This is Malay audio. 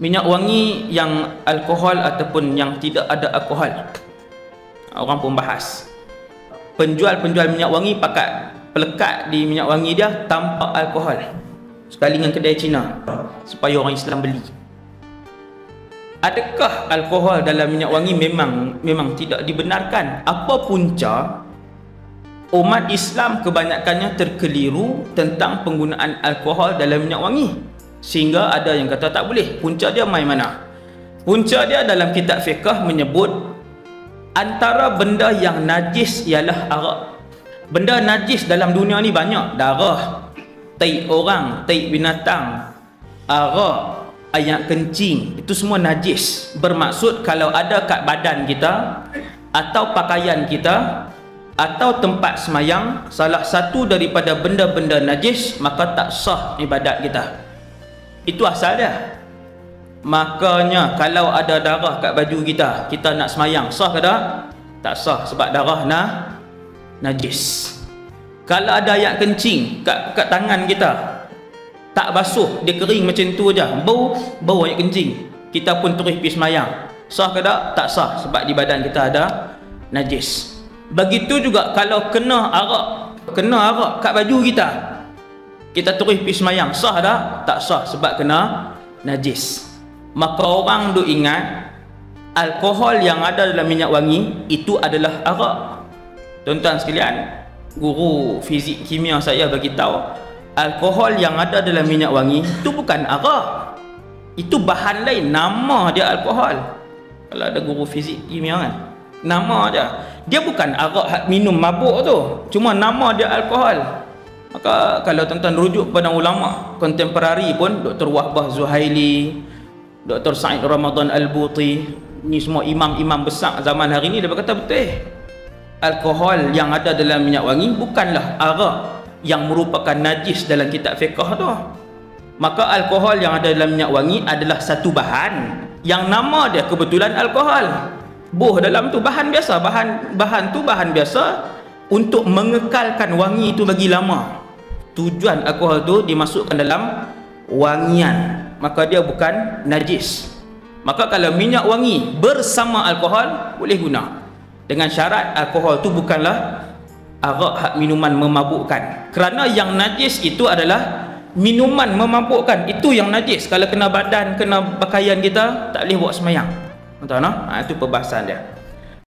minyak wangi yang alkohol ataupun yang tidak ada alkohol. Orang pun bahas. Penjual-penjual minyak wangi pakat pelekat di minyak wangi dia tanpa alkohol. Sekali dengan kedai Cina supaya orang Islam beli. Adakah alkohol dalam minyak wangi? Memang tidak dibenarkan. Apa punca? Umat Islam kebanyakannya terkeliru tentang penggunaan alkohol dalam minyak wangi, sehingga ada yang kata tak boleh. Punca dia mai mana? Punca dia dalam kitab fiqh menyebut antara benda yang najis ialah arak. Benda najis dalam dunia ni banyak. Darah, tai orang, tai binatang, arak, air kencing, itu semua najis. Bermaksud kalau ada kat badan kita atau pakaian kita atau tempat semayang, salah satu daripada benda-benda najis, maka tak sah ibadat kita. Itu asal dia. Makanya kalau ada darah kat baju kita, kita nak semayang, sah ke tak? Tak sah, sebab darah najis. Kalau ada air kencing kat tangan kita, tak basuh, dia kering macam tu aja, bau air kencing, kita pun terus pergi semayang, sah ke tak? Tak sah, sebab di badan kita ada najis. Begitu juga kalau kena arak kat baju kita, kita terus pergi semayang, sah tak? Tak sah, sebab kena najis. Maka orang duk ingat alkohol yang ada dalam minyak wangi itu adalah arak. Tuan-tuan sekalian, guru fizik kimia saya bagi tahu, alkohol yang ada dalam minyak wangi itu bukan arak. Itu bahan lain, nama dia alkohol. Kalau ada guru fizik kimia kan, nama dia. Dia bukan arak hak minum mabuk tu, cuma nama dia alkohol. Maka kalau tuan-tuan rujuk pada ulama kontemporari pun, Dr. Wahbah Zuhaili, Dr. Said Ramadan Al-Buti, ni semua imam-imam besar zaman hari ni, dia berkata betul, alkohol yang ada dalam minyak wangi bukanlah arak yang merupakan najis dalam kitab fiqh tu. Maka alkohol yang ada dalam minyak wangi adalah satu bahan yang nama dia kebetulan alkohol. Boh dalam tu bahan biasa, bahan tu bahan biasa untuk mengekalkan wangi itu bagi lama. Tujuan alkohol tu dimasukkan dalam wangian, maka dia bukan najis. Maka kalau minyak wangi bersama alkohol boleh guna, dengan syarat alkohol tu bukanlah arak hak minuman memabukkan. Kerana yang najis itu adalah minuman memabukkan, itu yang najis. Kalau kena badan, kena pakaian kita, tak boleh buat semayang. Tuan-tuan, itu perbahasan dia.